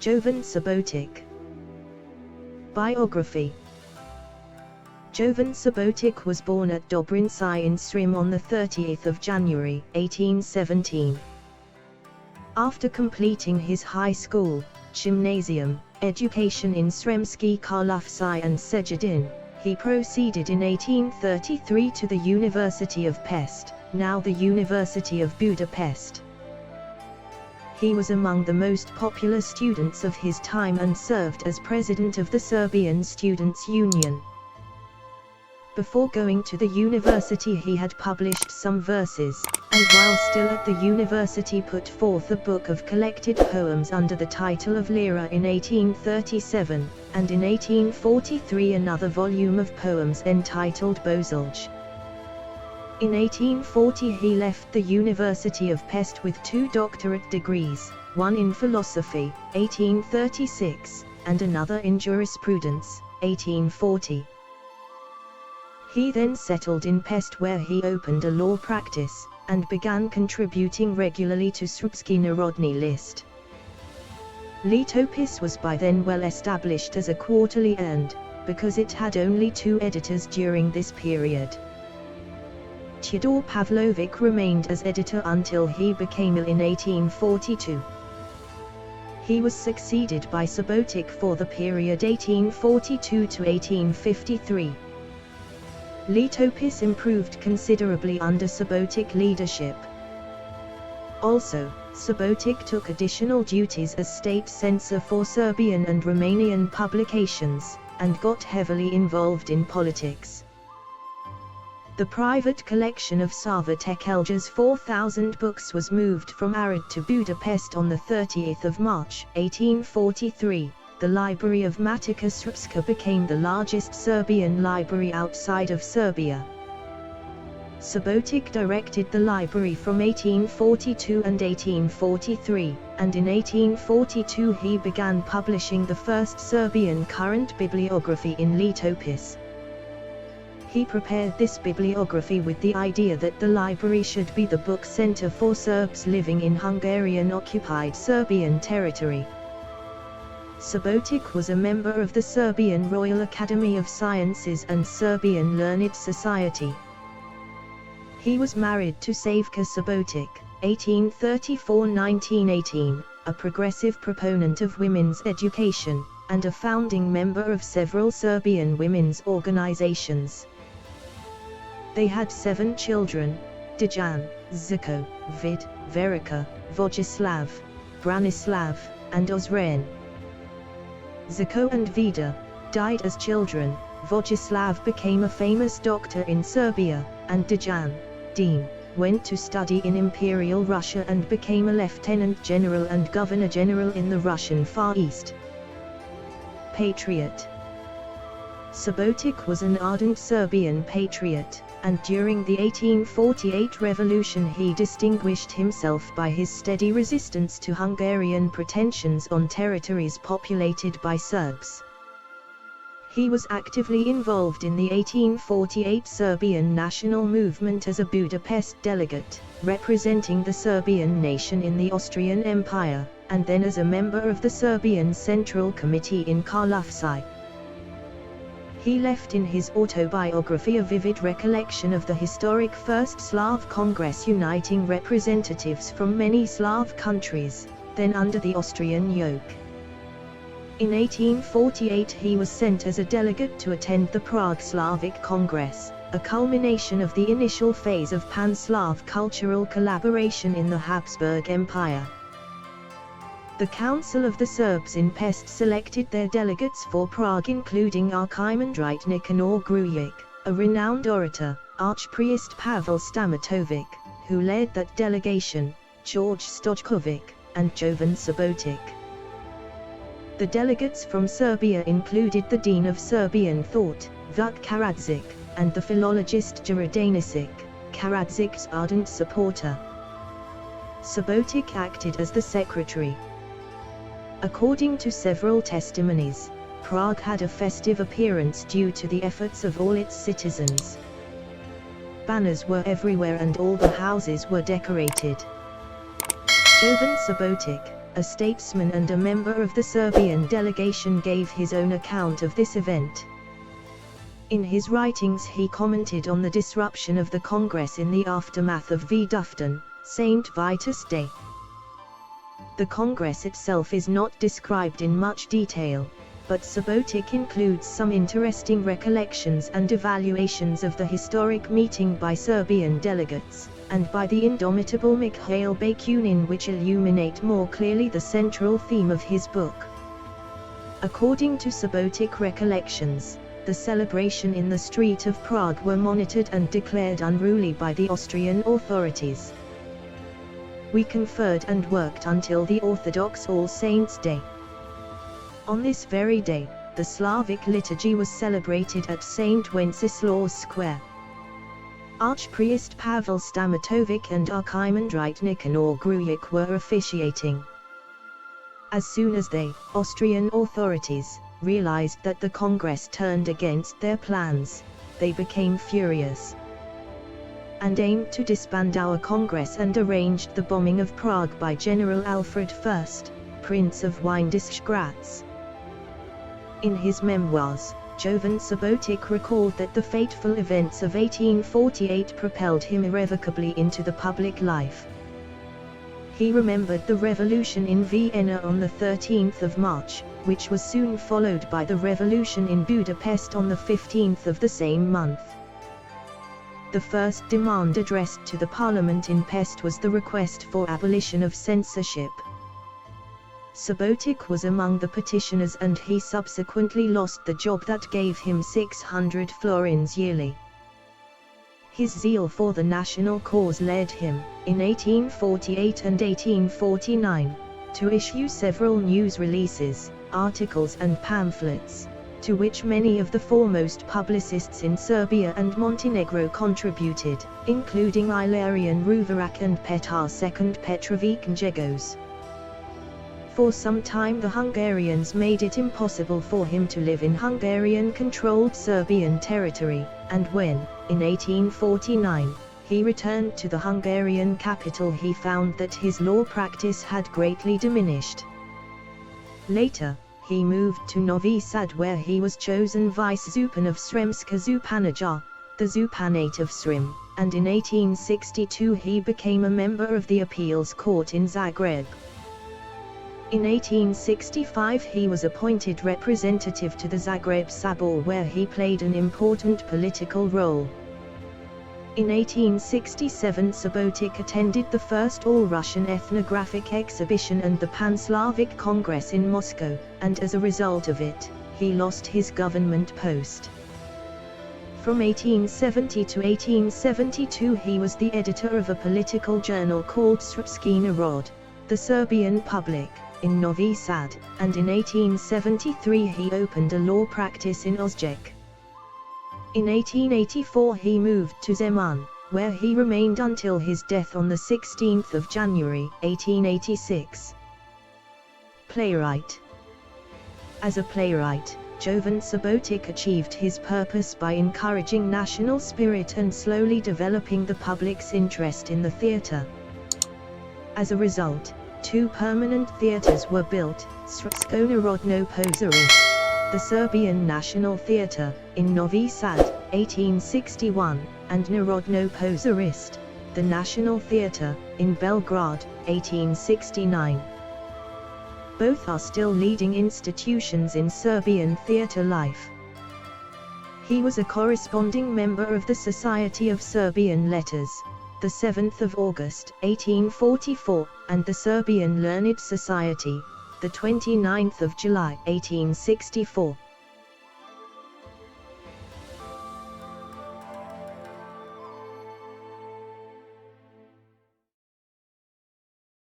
Jovan Subotic. Biography. Jovan Subotic was born at Dobrinci in Srem on 30th of January, 1817. After completing his high school, gymnasium, education in Sremski Karlovci and Segedin, he proceeded in 1833 to the University of Pest, now the University of Budapest. He was among the most popular students of his time and served as president of the Serbian Students' Union. Before going to the university he had published some verses, and while still at the university put forth a book of collected poems under the title of Lyra in 1837, and in 1843 another volume of poems entitled Bozulj. In 1840 he left the University of Pest with 2 doctorate degrees, one in philosophy, 1836, and another in jurisprudence, 1840. He then settled in Pest where he opened a law practice, and began contributing regularly to Srpski Narodni List. Letopis was by then well established as a quarterly and, because it had only 2 editors during this period. Todor Pavlović remained as editor until he became ill in 1842. He was succeeded by Subotic for the period 1842 to 1853. Letopis improved considerably under Subotic leadership. Also, Subotic took additional duties as state censor for Serbian and Romanian publications, and got heavily involved in politics. The private collection of Sava Tekelja's 4,000 books was moved from Arid to Budapest on 30th of March, 1843. The Library of Matica Srpska became the largest Serbian library outside of Serbia. Subotic directed the library from 1842 and 1843, and in 1842 he began publishing the first Serbian current bibliography in Letopis. He prepared this bibliography with the idea that the library should be the book center for Serbs living in Hungarian-occupied Serbian territory. Subotic was a member of the Serbian Royal Academy of Sciences and Serbian Learned Society. He was married to Savka Subotic, 1834–1918, a progressive proponent of women's education, and a founding member of several Serbian women's organizations. They had 7 children: Dejan, Ziko, Vid, Verica, Vojislav, Branislav, and Ozren. Ziko and Vida died as children. Vojislav became a famous doctor in Serbia, and Dejan, Dean, went to study in Imperial Russia and became a lieutenant general and governor general in the Russian Far East. Patriot. Subotic was an ardent Serbian patriot, and during the 1848 revolution he distinguished himself by his steady resistance to Hungarian pretensions on territories populated by Serbs. He was actively involved in the 1848 Serbian national movement as a Budapest delegate, representing the Serbian nation in the Austrian Empire, and then as a member of the Serbian Central Committee in Karlovci. He left in his autobiography a vivid recollection of the historic First Slav Congress uniting representatives from many Slav countries, then under the Austrian yoke. In 1848 he was sent as a delegate to attend the Prague Slavic Congress, a culmination of the initial phase of Pan-Slav cultural collaboration in the Habsburg Empire. The Council of the Serbs in Pest selected their delegates for Prague, including Archimandrite Nicanor Grujic, a renowned orator, Archpriest Pavel Stamatovic, who led that delegation, George Stojkovic, and Jovan Subotic. The delegates from Serbia included the Dean of Serbian Thought, Vuk Karadžić, and the philologist Đura Danisic, Karadzic's ardent supporter. Subotic acted as the secretary. According to several testimonies, Prague had a festive appearance due to the efforts of all its citizens. Banners were everywhere and all the houses were decorated. Jovan Subotic, a statesman and a member of the Serbian delegation, gave his own account of this event. In his writings he commented on the disruption of the Congress in the aftermath of Vidovdan, St. Vitus Day. The Congress itself is not described in much detail, but Subotic includes some interesting recollections and evaluations of the historic meeting by Serbian delegates, and by the indomitable Mikhail Bakunin, which illuminate more clearly the central theme of his book. According to Subotic recollections, the celebration in the street of Prague were monitored and declared unruly by the Austrian authorities. We conferred and worked until the Orthodox All Saints' Day. On this very day, the Slavic liturgy was celebrated at St. Wenceslaus Square. Archpriest Pavel Stamatovic and Archimandrite Nicanor Grujic were officiating. As soon as the Austrian authorities realized that the Congress turned against their plans, they became furious and aimed to disband our Congress and arranged the bombing of Prague by General Alfred I, Prince of Windisch-Gratz. In his memoirs, Jovan Subotic recalled that the fateful events of 1848 propelled him irrevocably into the public life. He remembered the revolution in Vienna on the 13th of March, which was soon followed by the revolution in Budapest on the 15th of the same month. The first demand addressed to the parliament in Pest was the request for abolition of censorship. Subotic was among the petitioners, and he subsequently lost the job that gave him 600 florins yearly. His zeal for the national cause led him, in 1848 and 1849, to issue several news releases, articles and pamphlets, to which many of the foremost publicists in Serbia and Montenegro contributed, including Ilarion Ruvarak and Petar II Petrovic Njegos. For some time the Hungarians made it impossible for him to live in Hungarian-controlled Serbian territory, and when, in 1849, he returned to the Hungarian capital, he found that his law practice had greatly diminished. Later, he moved to Novi Sad, where he was chosen vice-zupan of Sremska Županija, the Zupanate of Srem, and in 1862 he became a member of the appeals court in Zagreb. In 1865 he was appointed representative to the Zagreb Sabor, where he played an important political role. In 1867 Subotic attended the first All-Russian Ethnographic Exhibition and the Pan-Slavic Congress in Moscow, and as a result of it, he lost his government post. From 1870 to 1872 he was the editor of a political journal called Srpski Narod, the Serbian Public, in Novi Sad, and in 1873 he opened a law practice in Osijek. In 1884 he moved to Zemun, where he remained until his death on the 16th of January, 1886. Playwright. As a playwright, Jovan Subotic achieved his purpose by encouraging national spirit and slowly developing the public's interest in the theatre. As a result, 2 permanent theatres were built, Srpsko Narodno Pozorište, the Serbian National Theatre, in Novi Sad, 1861, and Narodno Pozorište, the National Theatre, in Belgrade, 1869. Both are still leading institutions in Serbian theatre life. He was a corresponding member of the Society of Serbian Letters, the 7th of August, 1844, and the Serbian Learned Society, the 29th of July, 1864.